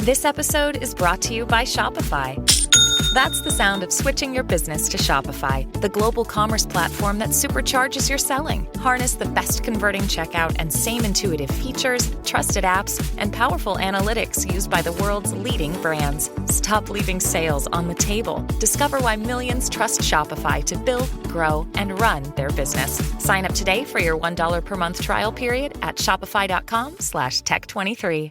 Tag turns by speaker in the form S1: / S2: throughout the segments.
S1: This episode is brought to you by Shopify. That's the sound of switching your business to Shopify, the global commerce platform that supercharges your selling. Harness the best converting checkout and same intuitive features, trusted apps, and powerful analytics used by the world's leading brands. Stop leaving sales on the table. Discover why millions trust Shopify to build, grow, and run their business. Sign up today for your $1 per month trial period at shopify.com/tech23.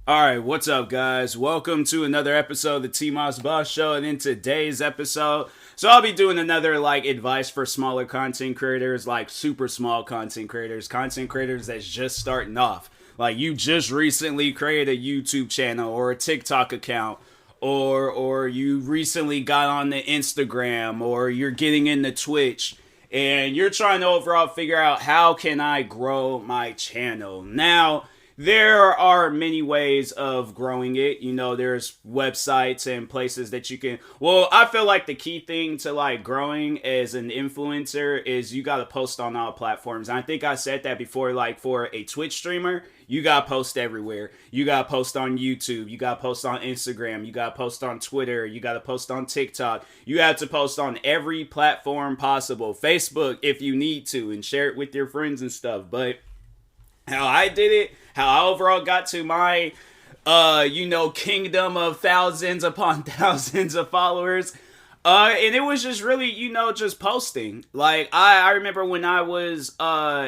S2: Alright, what's up guys? Welcome to another episode of the TMossBoss show, and in today's episode, I'll be doing another advice for smaller content creators, super small content creators that's just starting off. You just recently created a YouTube channel or a TikTok account, or you recently got on the Instagram, or you're getting into Twitch, and you're trying to overall figure out how can I grow my channel. Now, there are many ways of growing it. There's websites and places that you can... Well, I feel like the key thing to growing as an influencer is you got to post on all platforms. And I think I said that before, for a Twitch streamer, you got to post everywhere. You got to post on YouTube. You got to post on Instagram. You got to post on Twitter. You got to post on TikTok. You have to post on every platform possible. Facebook if you need to, and share it with your friends and stuff. But how I did it, how I overall got to my, kingdom of thousands upon thousands of followers. And it was just really, just posting. I remember when I was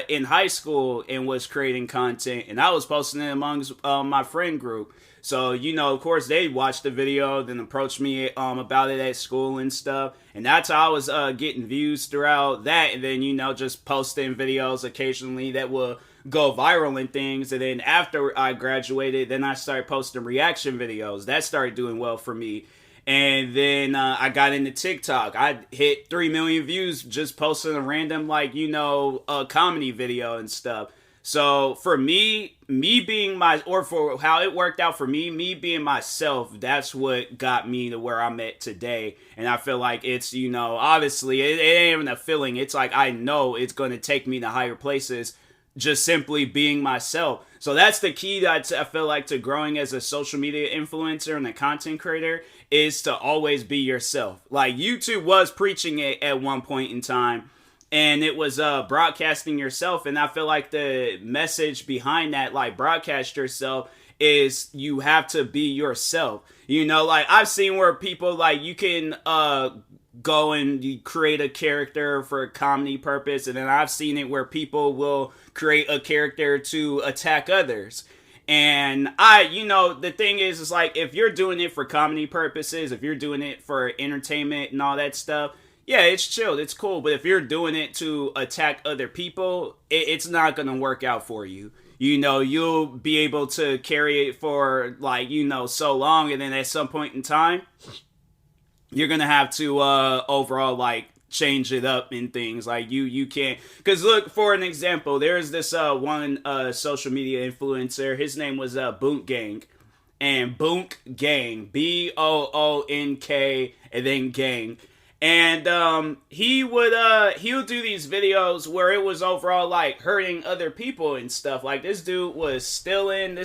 S2: in high school and was creating content, and I was posting it amongst my friend group. So, of course, they watched the video, then approached me about it at school and stuff. And that's how I was getting views throughout that. And then, just posting videos occasionally that will go viral and things. And then after I graduated, then I started posting reaction videos. That started doing well for me. And then I got into TikTok. I hit 3 million views just posting a random, a comedy video and stuff. So for me being for how it worked out for me being myself, that's what got me to where I'm at today. And I feel like it's, obviously it ain't even a feeling. It's I know it's going to take me to higher places just simply being myself. So that's the key that I feel like to growing as a social media influencer and a content creator, is to always be yourself. YouTube was preaching it at one point in time, and it was broadcasting yourself. And I feel like the message behind that, broadcast yourself, is you have to be yourself. I've seen where people, you can go and you create a character for a comedy purpose, and then I've seen it where people will create a character to attack others. And the thing is if you're doing it for comedy purposes, if you're doing it for entertainment and all that stuff, yeah, it's chill, it's cool. But if you're doing it to attack other people, it's not going to work out for you. You'll be able to carry it for so long, and then at some point in time, you're going to have to overall change it up in things. You can't, because look, for an example, there's this one social media influencer. His name was Boonk Gang, and Boonk Gang, Boonk and then Gang. And he would do these videos where it was overall hurting other people and stuff. This dude was stealing.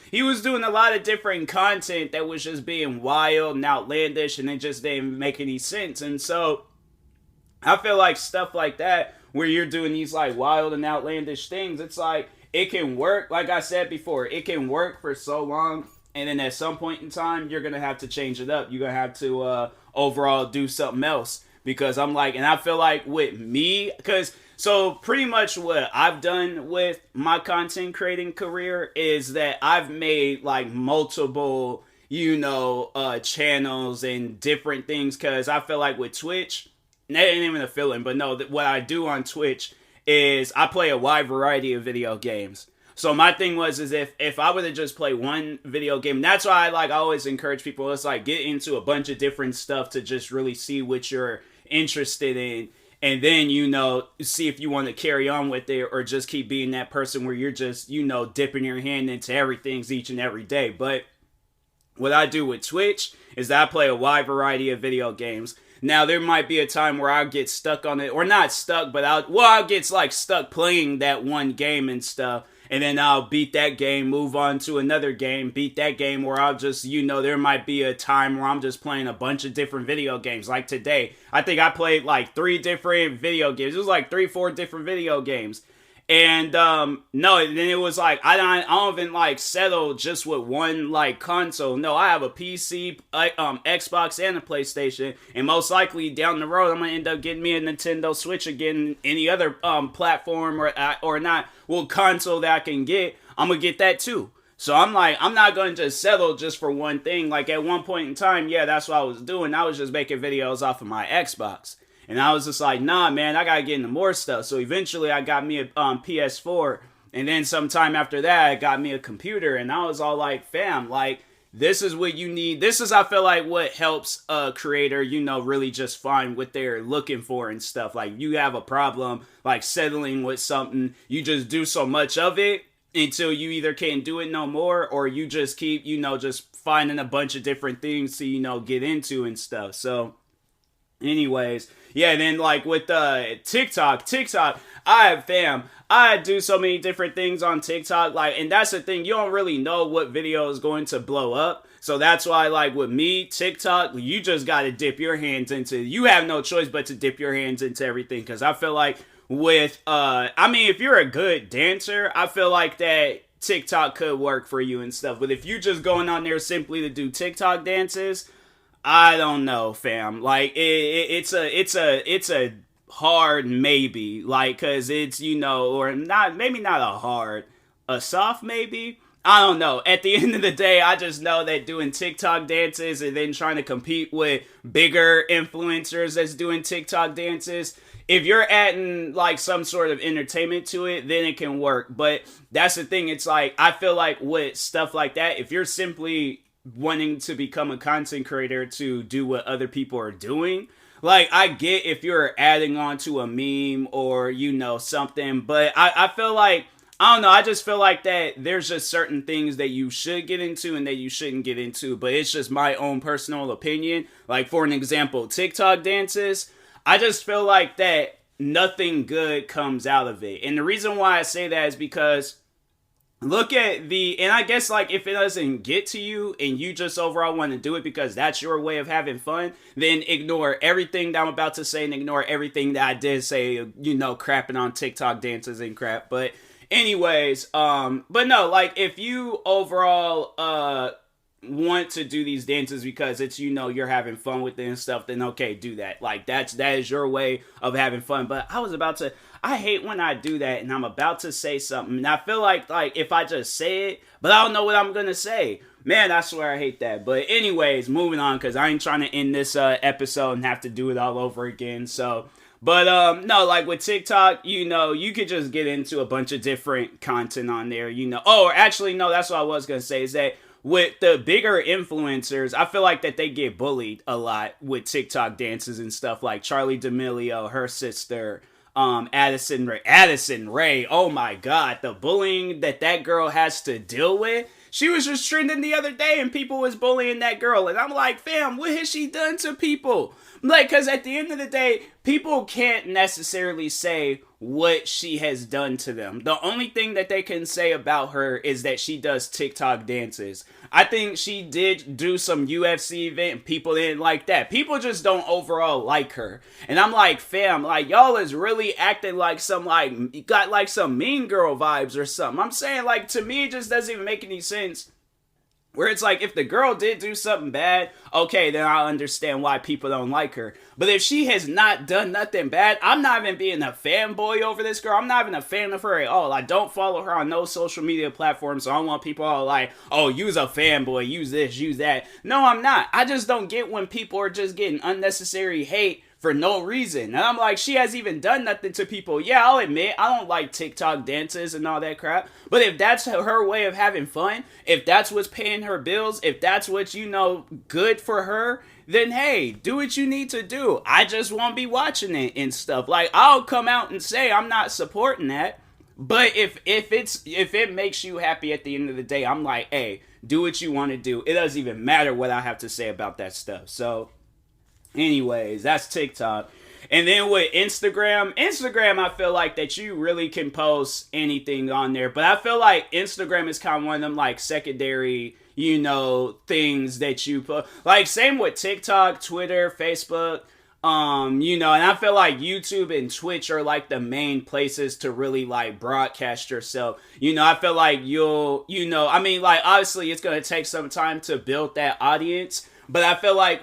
S2: He was doing a lot of different content that was just being wild and outlandish, and it just didn't make any sense. And so I feel like stuff like that, where you're doing these wild and outlandish things, it's it can work. Like I said before, it can work for so long, and then at some point in time, you're gonna have to change it up. You're gonna have to overall do something else, because and I feel with me, so pretty much what I've done with my content creating career is that I've made multiple channels and different things, because I feel with Twitch, that ain't even a feeling, but no, what I do on Twitch is I play a wide variety of video games. So my thing was, if I would have just played one video game, that's why I always encourage people, let's get into a bunch of different stuff to just really see what you're interested in. And then, see if you want to carry on with it, or just keep being that person where you're just, dipping your hand into everything each and every day. But What I do with Twitch is that I play a wide variety of video games. Now, there might be a time where I'll get stuck on it, or not stuck, but I'll get like stuck playing that one game and stuff. And then I'll beat that game, move on to another game, beat that game, where I'll just, there might be a time where I'm just playing a bunch of different video games. Like today, I think I played like 3 different video games. It was like 3-4 different video games. And, no, then it was like, I don't even like settle just with one like console. No, I have a PC, Xbox, and a PlayStation. And most likely down the road, I'm going to end up getting me a Nintendo Switch again, any other, platform or not, console that I can get. I'm going to get that too. So I'm like, I'm not going to just settle just for one thing. Like at one point in time, yeah, that's what I was doing. I was just making videos off of my Xbox. And I was just like, nah, man, I gotta get into more stuff. So eventually I got me a PS4. And then sometime after that, I got me a computer. And I was all like, fam, like, this is what you need. This is, I feel like, what helps a creator, really just find what they're looking for and stuff. Like, you have a problem, like, settling with something. You just do so much of it until you either can't do it no more, or you just keep, just finding a bunch of different things to, get into and stuff. So, anyways, yeah, then like with TikTok, I do so many different things on TikTok, like, and that's the thing, you don't really know what video is going to blow up. So that's why, like, with me, TikTok, you just got to dip your hands into, you have no choice but to dip your hands into everything. Because I feel like with, if you're a good dancer, I feel like that TikTok could work for you and stuff. But if you're just going on there simply to do TikTok dances, I don't know, fam. Like, it's a hard maybe. Like, cause it's, or not, maybe not a hard, a soft maybe. I don't know. At the end of the day, I just know that doing TikTok dances and then trying to compete with bigger influencers that's doing TikTok dances, if you're adding like some sort of entertainment to it, then it can work. But that's the thing. It's like, I feel like with stuff like that, if you're simply wanting to become a content creator to do what other people are doing, like, I get if you're adding on to a meme or, something, but I feel like, I don't know, I just feel like that there's just certain things that you should get into and that you shouldn't get into, but it's just my own personal opinion. Like, for an example, TikTok dances, I just feel like that nothing good comes out of it. And the reason why I say that is because look at and I guess, like, if it doesn't get to you and you just overall want to do it because that's your way of having fun, then ignore everything that I'm about to say and ignore everything that I did say, crapping on TikTok dances and crap. But anyways, but no, like, if you overall, want to do these dances because it's, you're having fun with it and stuff, then okay, do that. Like, that is your way of having fun. But I hate when I do that and I'm about to say something and I feel like if I just say it, but I don't know what I'm gonna say. Man, I swear I hate that. But anyways, moving on, because I ain't trying to end this episode and have to do it all over again. So, but no, like with TikTok, you could just get into a bunch of different content on there, Oh, actually, no, that's what I was gonna say, is that with the bigger influencers, I feel like that they get bullied a lot with TikTok dances and stuff, like Charlie D'Amelio, her sister, Addison Rae. Oh my God, the bullying that girl has to deal with. She was just trending the other day and people was bullying that girl. And I'm like, fam, what has she done to people? Like, because at the end of the day, people can't necessarily say what she has done to them. The only thing that they can say about her is that she does TikTok dances. I think she did do some UFC event and people didn't like that. People just don't overall like her. And I'm like, fam, like, y'all is really acting like got like some Mean Girl vibes or something. I'm saying, like, to me, it just doesn't even make any sense. Where it's like, if the girl did do something bad, okay, then I understand why people don't like her. But if she has not done nothing bad, I'm not even being a fanboy over this girl. I'm not even a fan of her at all. I don't follow her on no social media platform, so I don't want people all like, oh, use a fanboy, use this, use that. No, I'm not. I just don't get when people are just getting unnecessary hate for no reason. And I'm like, she hasn't even done nothing to people. Yeah, I'll admit, I don't like TikTok dances and all that crap. But if that's her way of having fun, if that's what's paying her bills, if that's what's, good for her, then hey, do what you need to do. I just won't be watching it and stuff. Like, I'll come out and say I'm not supporting that. But if it makes you happy at the end of the day, I'm like, hey, do what you want to do. It doesn't even matter what I have to say about that stuff. So anyways, that's TikTok. And then with Instagram, I feel like that you really can post anything on there. But I feel like Instagram is kind of one of them like secondary, things that you put. Like same with TikTok, Twitter, Facebook, and I feel like YouTube and Twitch are like the main places to really like broadcast yourself. I feel like like obviously it's going to take some time to build that audience. But I feel like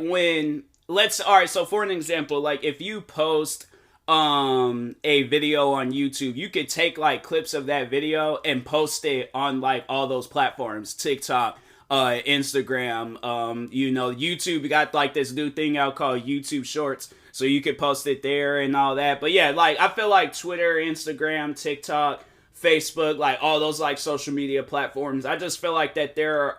S2: so for an example, like if you post a video on YouTube, you could take like clips of that video and post it on like all those platforms, TikTok, Instagram, YouTube got like this new thing out called YouTube Shorts, so you could post it there and all that. But yeah, like I feel like Twitter, Instagram, TikTok, Facebook, like all those like social media platforms, I just feel like that they're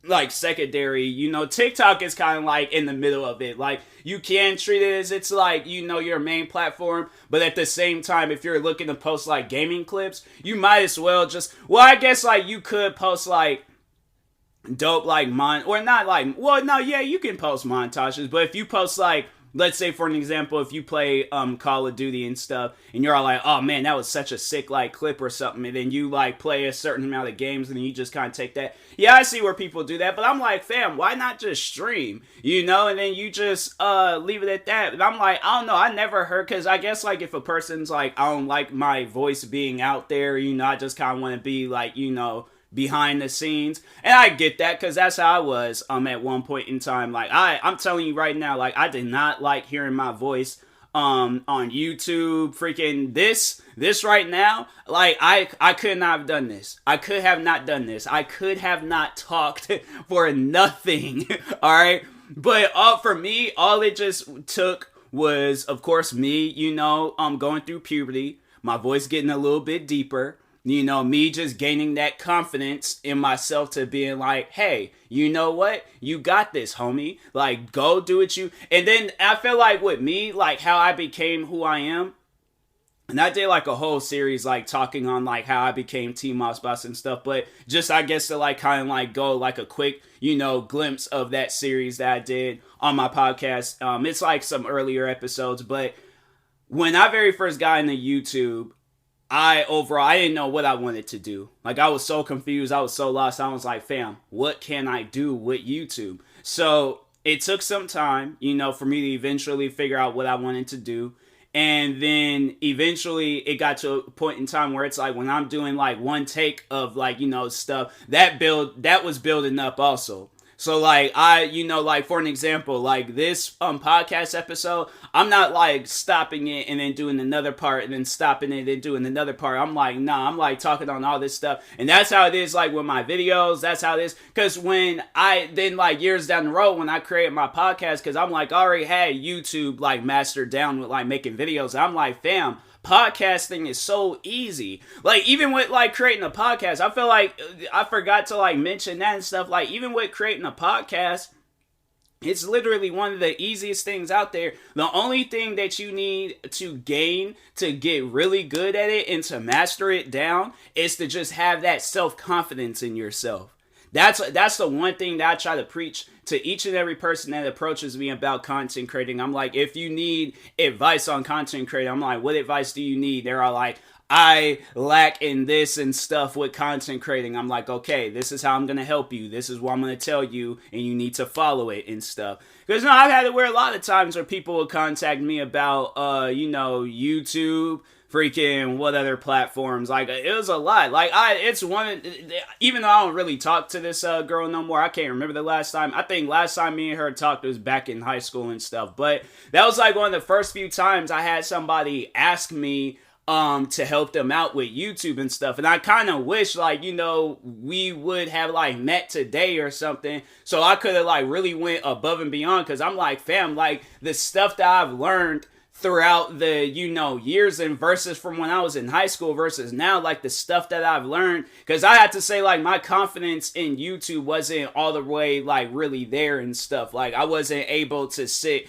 S2: like secondary. TikTok is kind of like in the middle of it. Like you can treat it as it's like your main platform, but at the same time, if you're looking to post like gaming clips, you might as well I guess like you could post like dope like you can post montages. But if you post like, let's say for an example, if you play Call of Duty and stuff, and you're all like, oh man, that was such a sick like clip or something, and then you like play a certain amount of games and then you just kind of take that. Yeah, I see where people do that, but I'm like, fam, why not just stream, and then you just leave it at that. And I'm like, I don't know, I never heard, because I guess like if a person's like, I don't like my voice being out there, I just kind of want to be like, behind the scenes. And I get that, because that's how I was at one point in time. Like I'm telling you right now, like I did not like hearing my voice on YouTube. Freaking this right now, like I could not have done this. I could have not done this. I could have not talked for nothing. All right, but for me, all it just took was, of course, me going through puberty, my voice getting a little bit deeper, me just gaining that confidence in myself to being like, hey, you know what? You got this, homie. Like, go do it And then I feel like with me, like how I became who I am, and I did like a whole series like talking on like how I became TMossBoss and stuff, but just I guess to like kind of like go like a quick, glimpse of that series that I did on my podcast. It's like some earlier episodes, but when I very first got into YouTube, I didn't know what I wanted to do. Like, I was so confused. I was so lost. I was like, fam, what can I do with YouTube? So it took some time, for me to eventually figure out what I wanted to do. And then eventually it got to a point in time where it's like when I'm doing like one take of like, stuff, that was building up also. So like like for an example, like this podcast episode, I'm not like stopping it and then doing another part and then stopping it and doing another part. I'm like, nah, I'm like talking on all this stuff. And that's how it is like with my videos. That's how it is. Because when I then like years down the road when I created my podcast, because I'm like already had YouTube like mastered down with like making videos. I'm like, fam, podcasting is so easy. Like even with like creating a podcast, I feel like I forgot to like mention that and stuff. Like even with creating a podcast, it's literally one of the easiest things out there. The only thing that you need to gain to get really good at it and to master it down is to just have that self-confidence in yourself. That's the one thing that I try to preach to each and every person that approaches me about content creating. I'm like, if you need advice on content creating, I'm like, what advice do you need? They're all like, I lack in this and stuff with content creating. I'm like, okay, this is how I'm going to help you. This is what I'm going to tell you, and you need to follow it and stuff. Because I've had it where a lot of times where people will contact me about, YouTube, freaking what other platforms. Like it was a lot. Like it's one, even though I don't really talk to this girl no more, I can't remember the last time. I think last time me and her talked was back in high school and stuff, but that was like one of the first few times I had somebody ask me to help them out with YouTube and stuff. And I kind of wish like, we would have like met today or something, so I could have like really went above and beyond. Cause I'm like, fam, like the stuff that I've learned throughout the, years and versus from when I was in high school versus now, like the stuff that I've learned, because I had to say like my confidence in YouTube wasn't all the way like really there and stuff. Like I wasn't able to sit,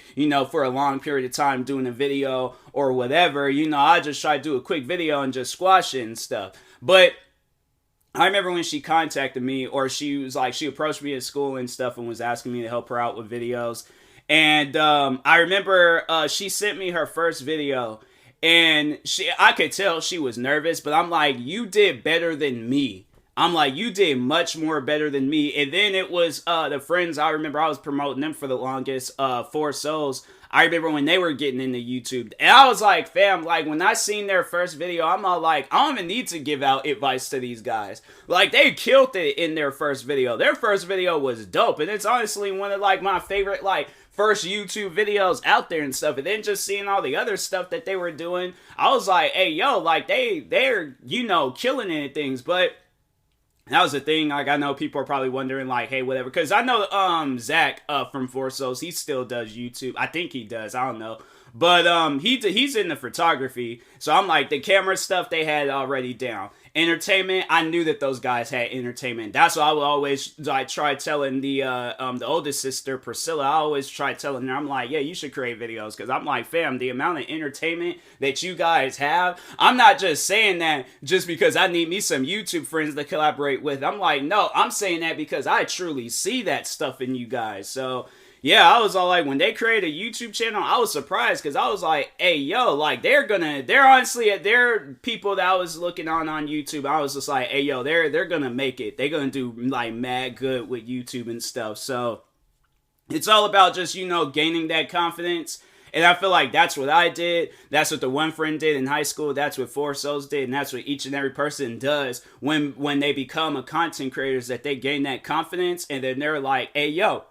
S2: for a long period of time doing a video or whatever. I just try to do a quick video and just squash it and stuff. But I remember when she contacted me, or she approached me at school and stuff and was asking me to help her out with videos. And I remember she sent me her first video, and I could tell she was nervous, but I'm like, you did better than me. I'm like, you did much more better than me. And then it was the friends, I remember I was promoting them for the longest, Four Souls. I remember when they were getting into YouTube. And I was like, fam, like when I seen their first video, I'm all like, I don't even need to give out advice to these guys. Like they killed it in their first video. Their first video was dope. And it's honestly one of like my favorite like first YouTube videos out there and stuff. And then just seeing all the other stuff that they were doing, I was like, hey, yo, like they're, you know, killing it and things. But that was the thing. Like I know people are probably wondering, like, hey, whatever, because I know Zach from Four Souls, he still does YouTube. I think he does. I don't know, but he's into photography. So I'm like, the camera stuff they had already down. Entertainment, I knew that those guys had entertainment. That's why I would always like try telling the oldest sister Priscilla. I always try telling her, I'm like, yeah, you should create videos, because I'm like, fam, the amount of entertainment that you guys have. I'm not just saying that just because I need me some YouTube friends to collaborate with. I'm like, no, I'm saying that because I truly see that stuff in you guys. So yeah, I was all like, when they created a YouTube channel, I was surprised, because I was like, hey, yo, like, they're honestly, they're people that I was looking on YouTube. I was just like, hey, yo, they're gonna make it. They're gonna do, like, mad good with YouTube and stuff. So it's all about just, you know, gaining that confidence. And I feel like that's what I did. That's what the one friend did in high school. That's what Four Souls did. And that's what each and every person does when they become a content creator, is that they gain that confidence. And then they're like, hey, yo,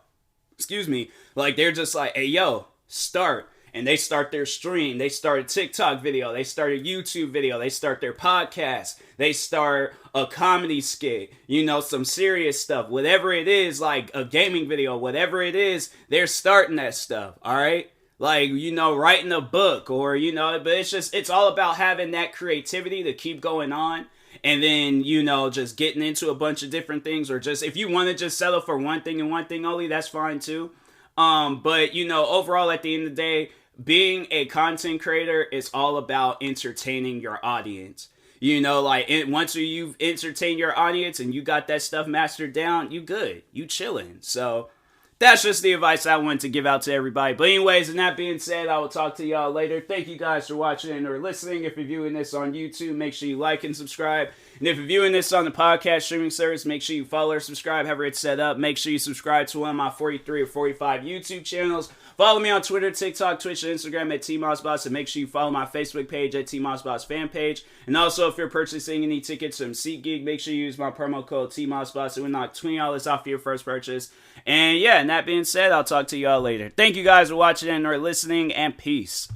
S2: excuse me, like they're just like, hey, yo, start. And they start their stream. They start a TikTok video. They start a YouTube video. They start their podcast. They start a comedy skit, you know, some serious stuff. Whatever it is, like a gaming video, whatever it is, they're starting that stuff, all right? Like, you know, writing a book, or, you know, but it's all about having that creativity to keep going on. And then, you know, just getting into a bunch of different things, or just if you want to just settle for one thing and one thing only, that's fine too. But, you know, overall, at the end of the day, being a content creator is all about entertaining your audience. You know, like once you've entertained your audience and you got that stuff mastered down, you good, you chilling. So that's just the advice I wanted to give out to everybody. But anyways, and that being said, I will talk to y'all later. Thank you guys for watching or listening. If you're viewing this on YouTube, make sure you like and subscribe. And if you're viewing this on the podcast streaming service, make sure you follow or subscribe, however it's set up. Make sure you subscribe to one of my 43 or 45 YouTube channels. Follow me on Twitter, TikTok, Twitch, and Instagram at TMossBoss. And make sure you follow my Facebook page at TMossBoss fan page. And also, if you're purchasing any tickets from SeatGeek, make sure you use my promo code TMossBoss. It will knock $20 off your first purchase. And yeah, and that being said, I'll talk to y'all later. Thank you guys for watching and or listening, and peace.